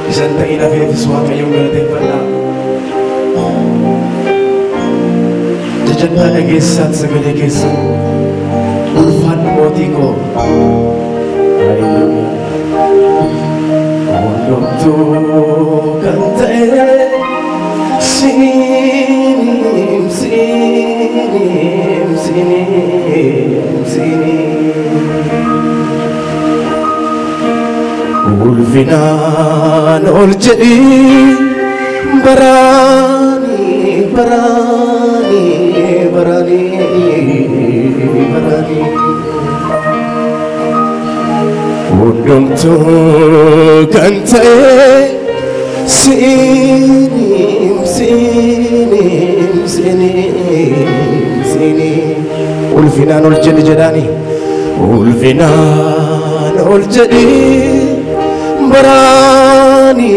Isanta ina Evis waaqayyoon galateeffadhaa. Jajjannaa dhageessaatti sagalee keessa ulfaadhu mootii koo. Hundumtuu kan ta'e siiniim siiniim siiniim siiniim ulfinaan ol jedhi baraani baraani baraani baraani hundumtuu kan ta'e siiniim siiniim siiniim siiniim ulfinaan ol jedhi jedhaani ulfinaan ol jedhi barani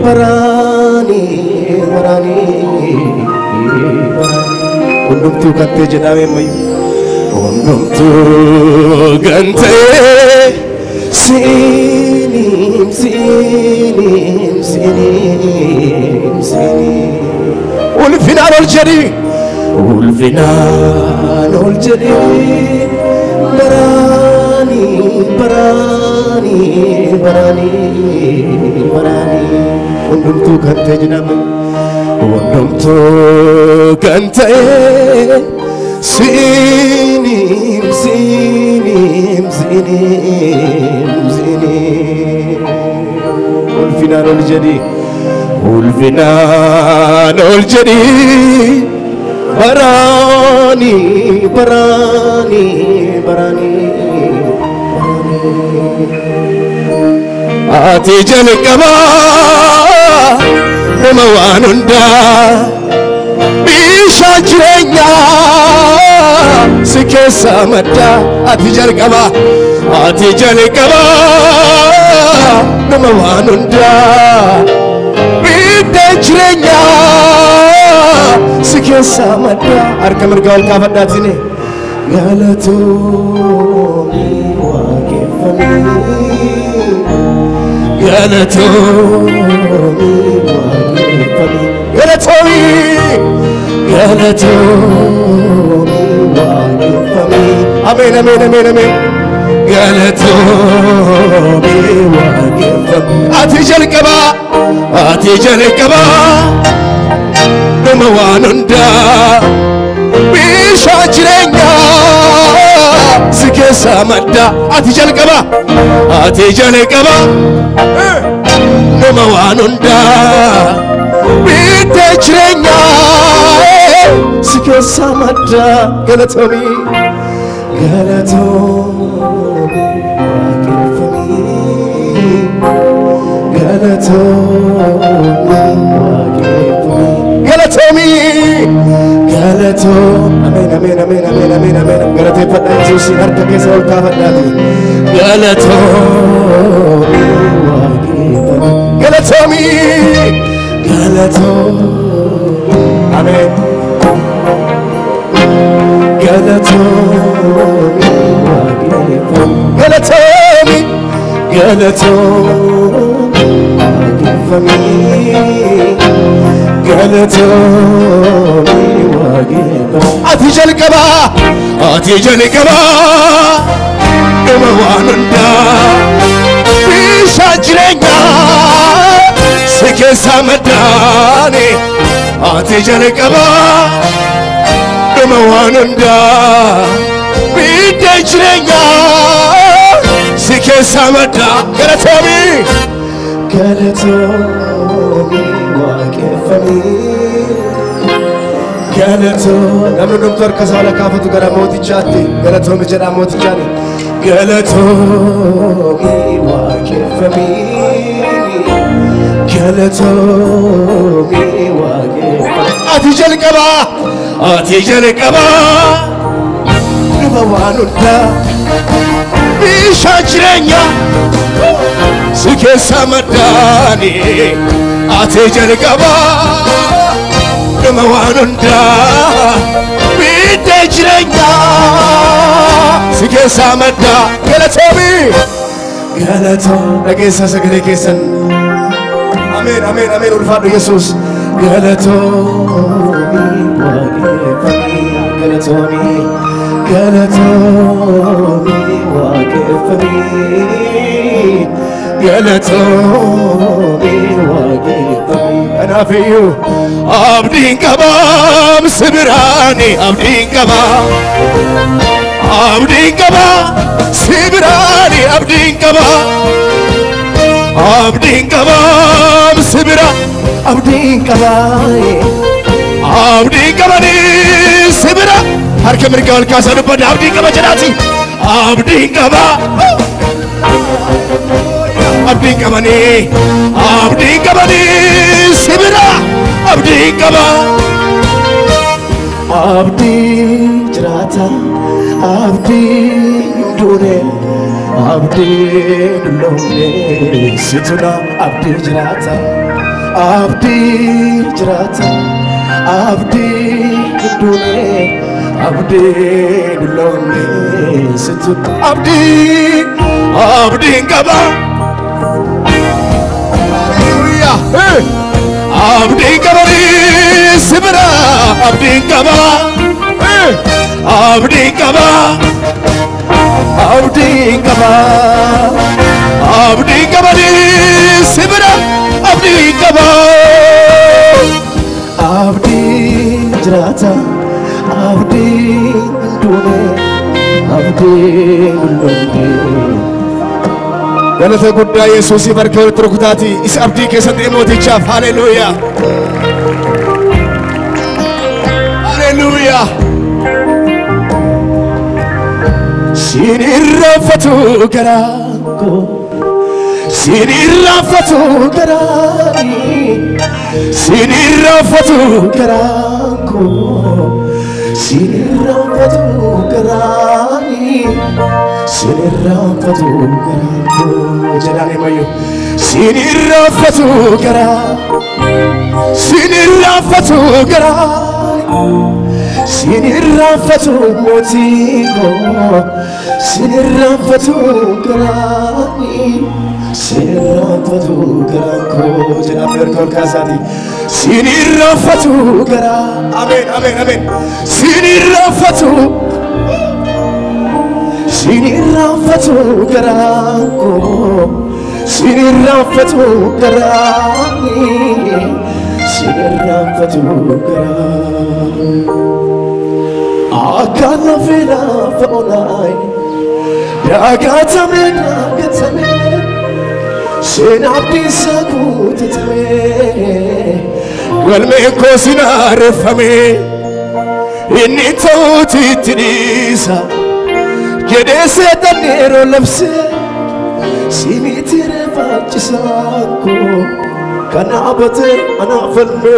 barani barani hundumtuu kan ta'e jedhamee mayu hundumtuu kan ta'e siiniim siiniim siiniim siiniim ulfinaan ol jedhi ulfinaan ol jedhi barani barani barani barani hundumtuu kan ta'e jedhame hundumtuu kan ta'e siiniim siiniim siiniim siiniim ulfinaan ol jedhi ulfinaan ol jedhi barani barani barani ati jalqaba nama waan hundaa bishaan jireenyaa si keessa madda ati jalqaba nama waan hundaa bishaan jireenyaa si keessa madda harka mirgaa ol kaafadhaatini galatoomii waaqeffamii galatoomii waaqeffamii galatoomii waaqeffamii ameen ameen ameen ameen galatoomii waaqeffamii ati jalqaba nama waan hundaa bishaan jireenyaa si keessa madda ati jalqaba nama waan hundaa bishaan jireenyaa si keessa madda galatoomii galatoomii waaqeffamii galatoomii ameen ameen ameen ameen ameen ameen galateeffadha Yesuusin harka keessa ol kaafadhaati galatoomii waaqeffamii galatoomii ameen galatoomii waaqeffamii galatoomii galatoomii waaqeffamii ati jalqaba nama waan hundaa bishaan jireenyaa si keessa maddaane ati jalqaba nama waan hundaa bishaan jireenyaa si keessa madda galatoomii waaqeffamii galatoomi namni doktor kasaala kaafatu gara mootichaatti galatoomi jedhaa mootichaani galatoomi waaqeffamii galatoomi waaqeffamii ati jalqaba nama waan hundaa bishaan jireenyaa si keessa maddaani ati jalqaba nama waan hundaa jirenya sikesa madda galatomi galato nagesa sagale kesan amen amen amen ulfaadu Jesus galatomi waqefami galatomi galatomi waqefami galatomi waqefami ana fiyu abdin kabam sibirani abdin kabam sibirani abdin kabam sibira abdin kabani sibira har kamar gawal kasanu bad abdin kaba janati abdin kaba abdin kabani sibira abdin kaba abdi jirata abdi dure abdi dulone situna abdi jirata abdi dure abdi dulone situna abdi kaba hallelujah abdi kabani sibira abdi kaba abdi kabani sibira abdi kaba abdi jirata abdi dune abdi dulone galata gudda Yesus barke turkutati is abdi kesan emoticha hallelujah hallelujah sinirrafatu garanko sinirrafatu jalani mayo sinirrafatu sinirrafatu motiko sinirrafatu garani sinirrafatu garanko jalani erkol kasati sinirrafatu gara amen amen amen sinirrafatu garanko sinirrafatu garani sinirrafatu garani akana vela faonai dagatame senabisa kutame walme kosina refame inni tauti tidisa gedese tanero labse simitire fachisako kanabate anafalme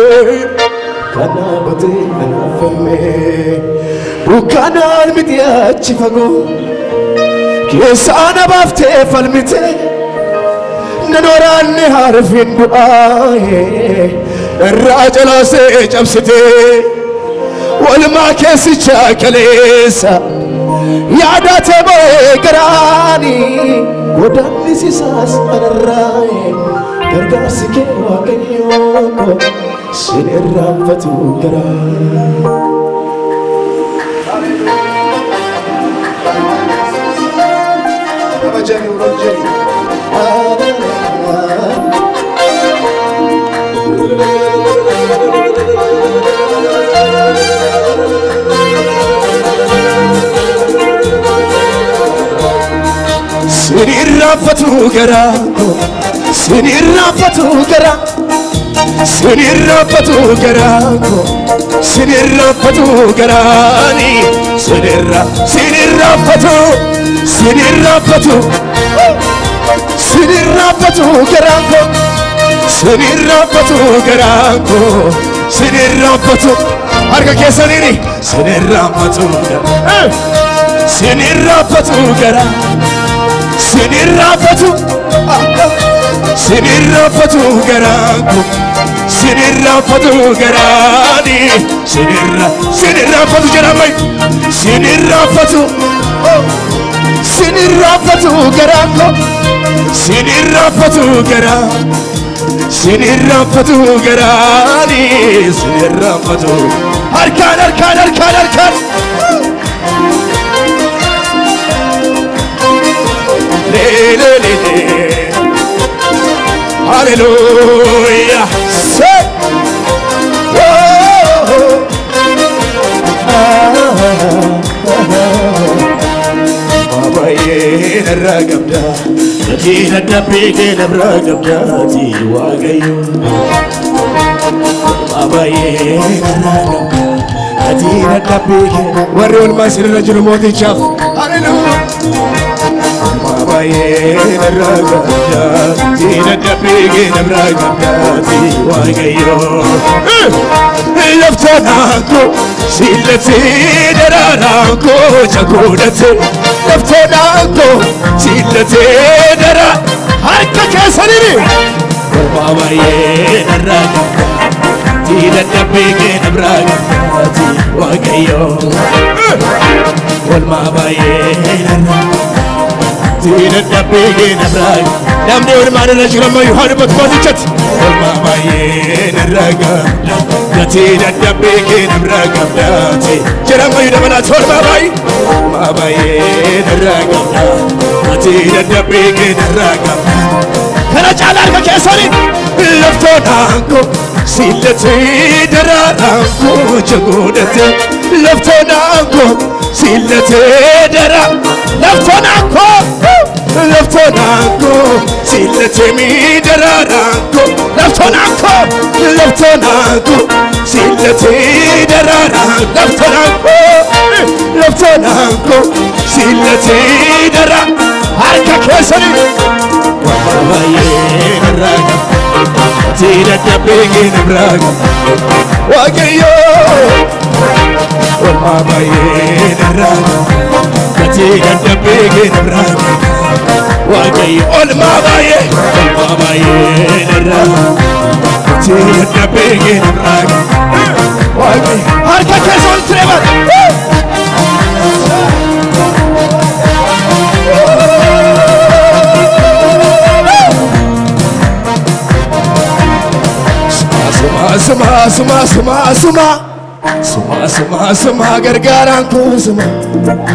bukanal midiachi fago kesana bafte falmite nanoran harfin duaye rajala se jamsite walma kesicha kalesa yadate bo garani godani sisas anaraye gargasike wakanyoko sinirrafatu garani Jani urajani sinirrafatu garanko sinirrafatu garanko sinirrafatu garani sinirrafatu garanko sinirrafatu harka kesanini sinirrafatu sinirrafatu garanku sinirrafatu garani sinirrafatu jaramai sinirrafatu sinirrafatu garanku sinirrafatu garani sinirrafatu arkan le hallelujah say babaye naragabda dina dabige nabragabda ti wagayo babaye naragabda dina dabige warul masir rajul moti chaf hallelujah babaye naragabda dina dabige nabragabda ti wagayo laftanako silati dararako chakudate laftanako silati dara harka kesari babaye naragabda dina dabige nabragabda ti wagayo wal babaye dina dabige nabragabda namni urman rajulama yuharbat mazichat wal babaye naragabda dina dabige nabragabda ti jerama yudamana wal babaye naragabda dina dabige nabragabda kana chalar ka kesari laftonanko silati daranko chagudate laftonanko silati dara laftonanko silati mi daranko laftonanko silati daranko laftonanko silati dara harka kesari babaye naragabda dina dabige nabragabda wagayo wal babaye naragabda dina dabige nabragabda wagayo wal babaye naragabda dina dabige nabragabda wagayo harka kesol treba suma gargaran ko suma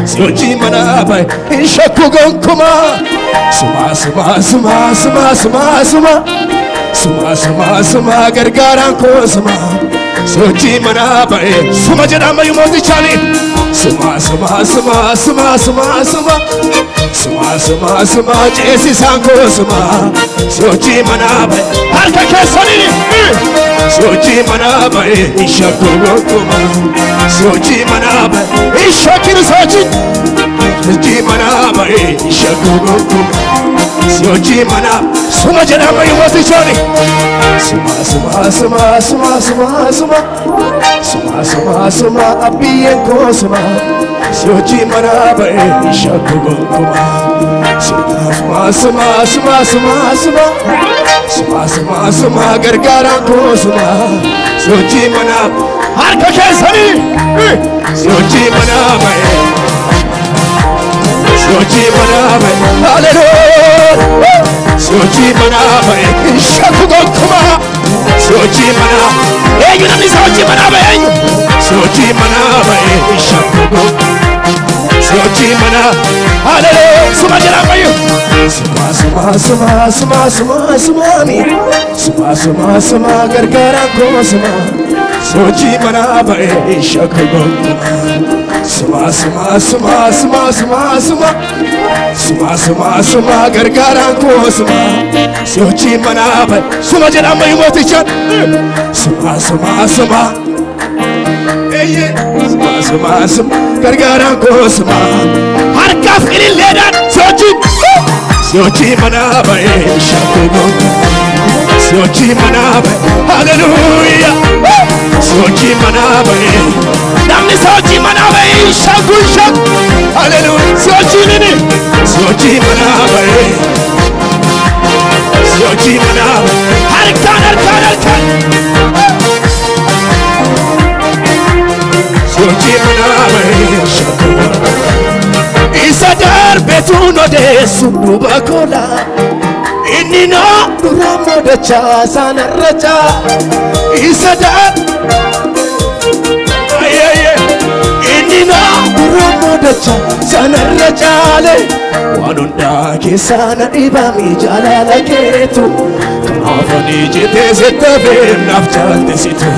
soji mana bai shakku gonkuma suma gargaran ko suma soji mana bai suma jada mai moti chali suma jesi sanko suma soji mana bai harka kesari soji mana bai shakku gonkuma soji mana bai shakir soji mana bai shakku gonkuma soji mana suma jada mai moti chali suma abiyen ko suma soji mana bai shakku gonkuma suma gargaran ko suma soji mana harka kesari soji mana bai hallelujah soji mana bai shakku gonkuma soji mana yunani soji mana bai shakku gonkuma soji mana hallelujah suma jara mayu suma gargaran ko suma soji mana bai shakku gonkuma suma gargaran ko suma soji mana bai suma jara mayu moti chan suma gargaran ko suma harka fili ledan soji mana bai shakku gonkuma soji mana bai hallelujah soji mana bai namni soji mana bai shakku hallelujah soji mana bai sochii manaa harkaan sochii manaa shakkuwa isa darbeetuun odeessu duuba kola inni noo dura modachaa sanarra caa isa inni noo dura modachaa sanarra caale waan hundaa keessaa na dhibame jaalala keetu kanaafanii jettee settafee naaf jaaltesitu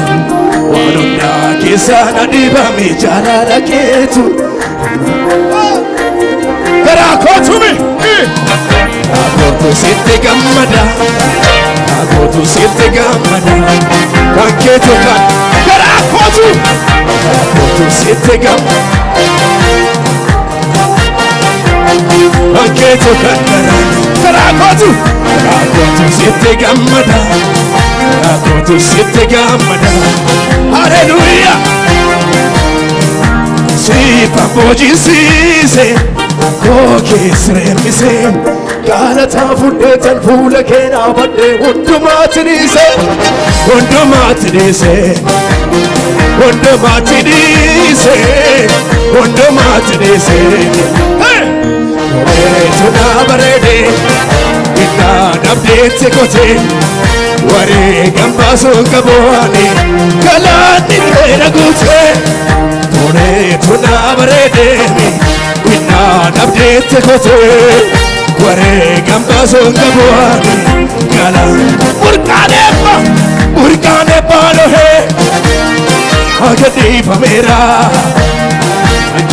waan hundaa keessaa na dhibame jaalala keetu garaa kootume Akotu sitti gammada Akotu sitti gammada kan keetu kan garaa kootu Akotu sitti gammada kan keetu kan garaa kootu Akotu sitti gammada Akotu sitti gammada Hallelujah Sipa bojisiise Kookee sirreemmiseen Gaalataa fudheetan fuula keenaa badhee hundumaatti dhiise hundumaatti dhiise hundumaatti dhiise hundumaatti dhiise Bareetu naa bareedee innaa dhabdeetti kotee wareegan baasuun qabuuni galaanni dheera guutee Bareetu naa bareedee innaa dhabdeetti kotee wareegan baasuun qabuuni galaan burqaaneebba lohee akka dhiifameera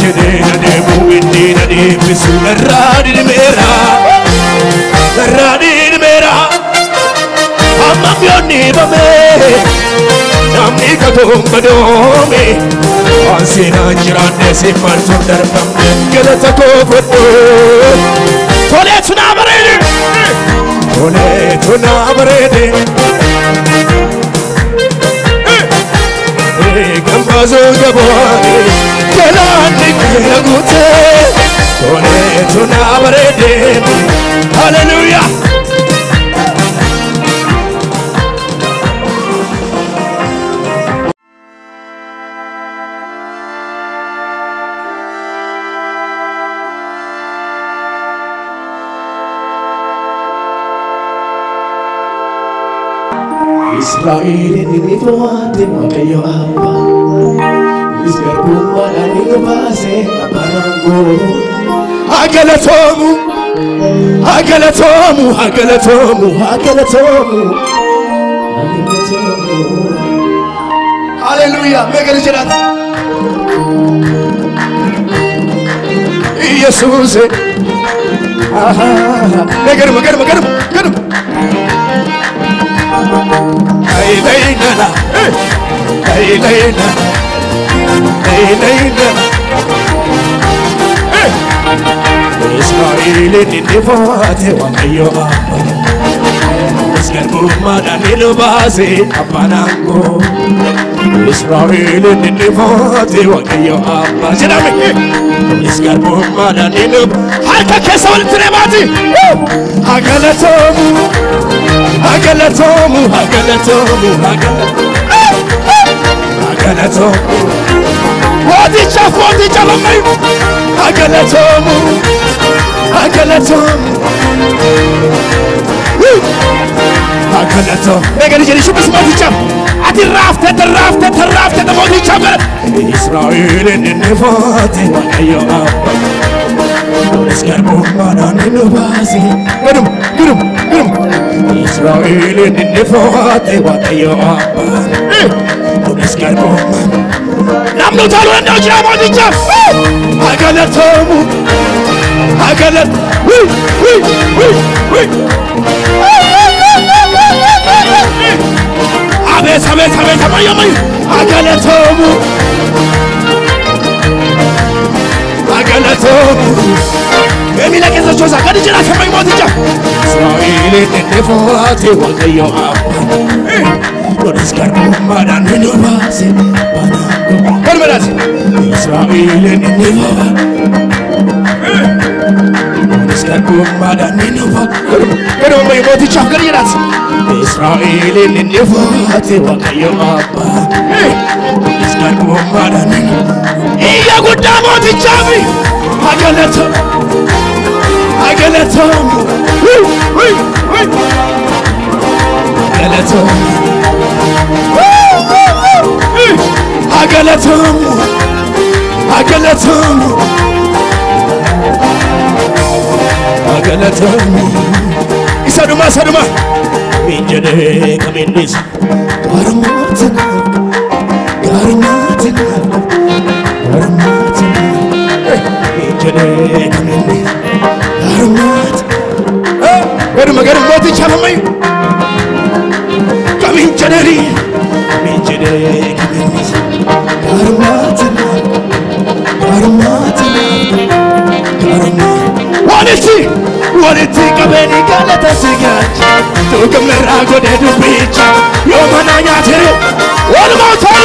jedhee na deemu inni na deebisu narraa dhidhimeera amma biyyoonni hibamee namni katoon badoome waan seenaan jiraanne simmaltuun darbamne galata koo fudhu toleetu naa bareede toleetu naa bareede gambaasuun qabuuni galaanni keera guutee toleetu naa bareede Hallelujah Israel ni tuate makayo apa Isgar kumala ni base aparango Agalatomu Hallelujah mega lijerat Jesus Megarum Leila Israel ni nifate wakayo apa Isgar kumada ni base aparango Israel ni nifate wakayo apa Jedame Isgar kumada ni harka kesa wal tremati Agalatomu Wadicha lamay Agalatomu Megani jeli shubis wadicha Ati rafte da wadicha Israel ni nefate wakayo apa Isgar kumada ni base Gudum Israel ni nefate wakayo apa Isgar kumada Namnu talu enda ujira wadicha Agalatomu Ames amayamay Agalatomu Emila kesa chosa kadi jira samay wadicha Israel ni nefate wakayo apa Isgar kumada ni base Israel ni nefate مسككم مداني نفات قدوم بيموت يشاكر يراس إسرائيل النفات وقيم أبا مسككم مداني إيا قداموت يشامي أقلتهم أقلتهم أقلتهم أقلتهم أقلتهم أقلتهم يسادوما سادوما من جدك من نس كارماتنا كارماتنا كارماتنا من جدك من نس كارمات كارما كارما موتي شامي كمين جدري من جدك من نس كارماتنا كارماتنا ولتي كبني قالت سجاج توكم نراغو ددو بيچ يوم انا نياتري والموتي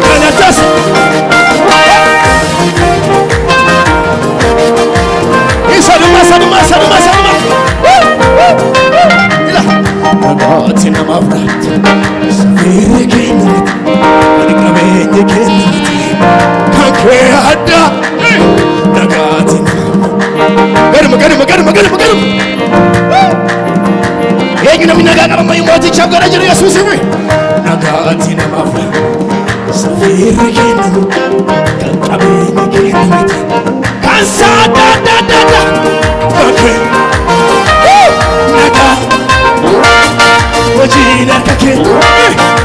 غلطاسا سلمى نغاتنا مفرات سفير كينت ونقبين كينت كانكوي هدا نغاتنا قرم يجينا من نغاقا ما يموتي شاقر أجر يسوس نغاتنا مفرات سفير كينت كانكوي كينت كانسا دا وجينا كي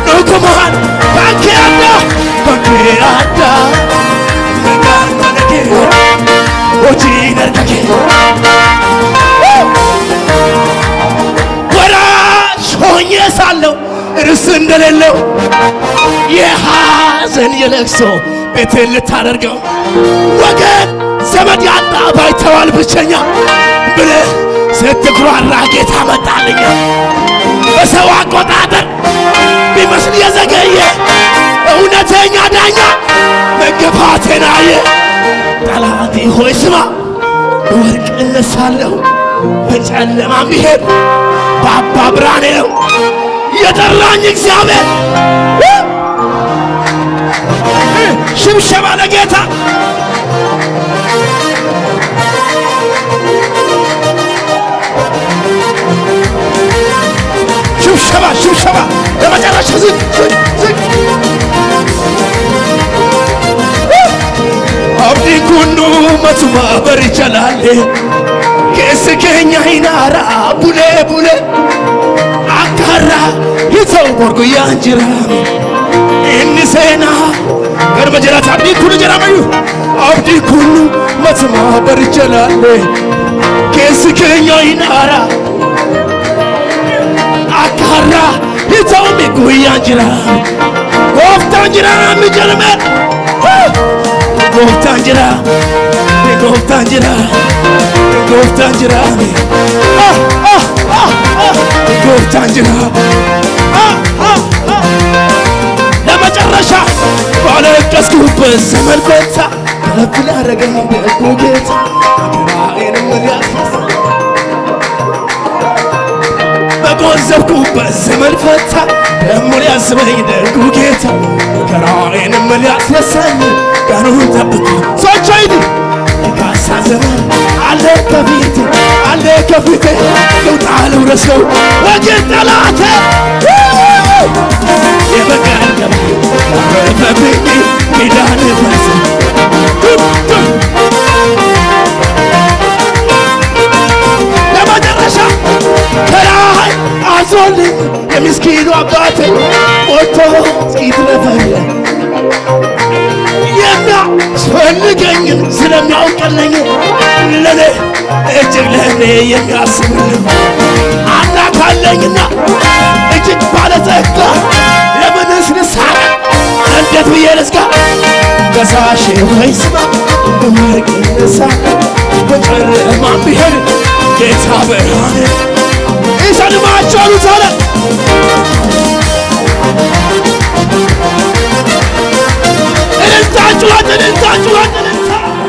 نوكمان باكيادا باكيادا نغانا كي وجينا كي وراش هوني سالو رسندللو يحزن يلكسو بيتل تاررغو وغن زمد ያጣ ባይተዋል ብቸኛ ብለ ስትኩራራ ጌታ መጣልኛ በሰው አቆጣጠር ቢመስል የዘገየ እውነተኛ ዳኛ መገፋቴን አየ ጠላቴ ሆይ ስማ ወርቅ እነሳለሁ በጨለማም ቢሄድ በአባ ብርሃኔ ነው የጠራኝ እግዚአብሔር ሽብሸባ ለጌታ شبا لما جرش زق أبدي كنو مسما برجلالي كيس كينيا هنارا بولي أكارا يتو برغو يانجرامي إني سينا غرب جرات أبدي كنو جرامي أبدي كنو مسما برجلالي كيس كينيا هنارا أكارا يتو ميكو يانجرامي قوفتان جرامي جرمي قوفتان جرامي قوفتان جرامي لما جرشا بالك اسكوب الزمن بيتا كلا رجعنا بأكوجت أكراين مريات بقول الزمن فتا مريات سبعين أكوجت أكراين مريات يسن كانوا تبكي صوتيني كاسا زمان عليك فيتي لو تعالوا رسلوا وقلت ثلاثة يبقى الجمال فبيني ميدان الفرسان لما درشا كراهي أعزولي يا مسكين وعباتي موتو سكيت لفايا يمنع سفلقني سلم يعوقلني للي اجر لهني يمياسملي عنا كاللينا اجد بالتكا لمن اسنسحر عندت بيالسكا قساشي ويسمع بمرق ሳለ በጨለማ ብሄድ ጌታ ብርሃኔ ኢሳን ማቻሉ ታለ